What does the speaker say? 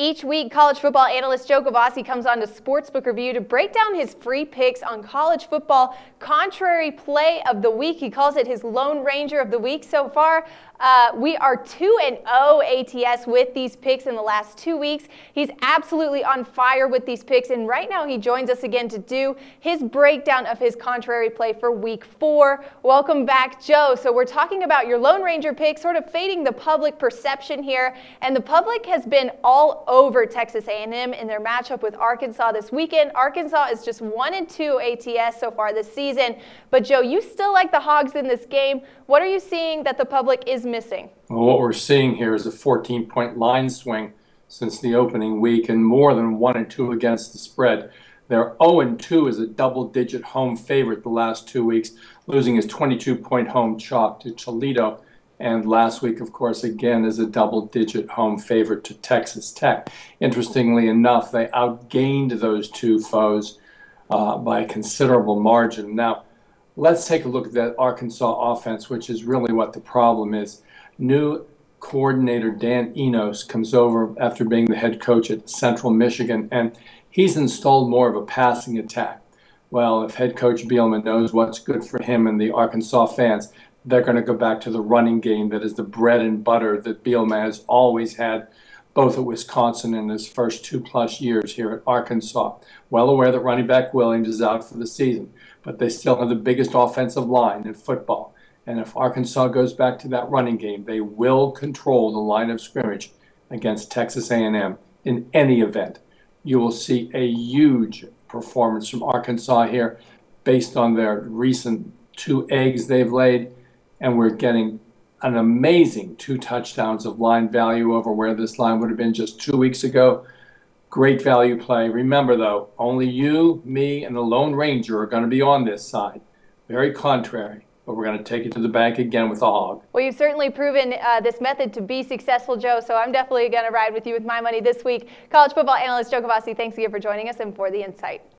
Each week, college football analyst Joe Gavazzi comes on to Sportsbook Review to break down his free picks on college football contrary play of the week. He calls it his Lone Ranger of the week so far. We are 2-0 ATS with these picks in the last 2 weeks. He's absolutely on fire with these picks, and right now he joins us again to do his breakdown of his contrary play for week 4. Welcome back, Joe. So we're talking about your Lone Ranger pick, sort of fading the public perception here, and the public has been all over Texas A&M in their matchup with Arkansas this weekend. Arkansas is just 1-2 ATS so far this season, but Joe, you still like the Hogs in this game. What are you seeing that the public is missing? Well, what we're seeing here is a 14-point line swing since the opening week and more than 1-2 against the spread. They're 0-2 as a double-digit home favorite the last 2 weeks, losing his 22-point home chalk to Toledo. And last week, of course, again, as a double-digit home favorite to Texas Tech. Interestingly enough, they outgained those two foes by a considerable margin. Now, let's take a look at that Arkansas offense, which is really what the problem is. New coordinator Dan Enos comes over after being the head coach at Central Michigan, and he's installed more of a passing attack. Well, if head coach Bielema knows what's good for him and the Arkansas fans, they're going to go back to the running game that is the bread and butter that Bielema has always had, both at Wisconsin and his first 2+ years here at Arkansas. Well aware that running back Williams is out for the season, but they still have the biggest offensive line in football. And if Arkansas goes back to that running game, they will control the line of scrimmage against Texas A&M in any event. You will see a huge performance from Arkansas here based on their recent 2 eggs they've laid. And we're getting an amazing 2 touchdowns of line value over where this line would have been just 2 weeks ago. Great value play. Remember, though, only you, me, and the Lone Ranger are going to be on this side. Very contrary, but we're going to take it to the bank again with the Hog. Well, you've certainly proven this method to be successful, Joe, so I'm definitely going to ride with you with my money this week. College football analyst Joe Gavazzi, thanks again for joining us and for the insight.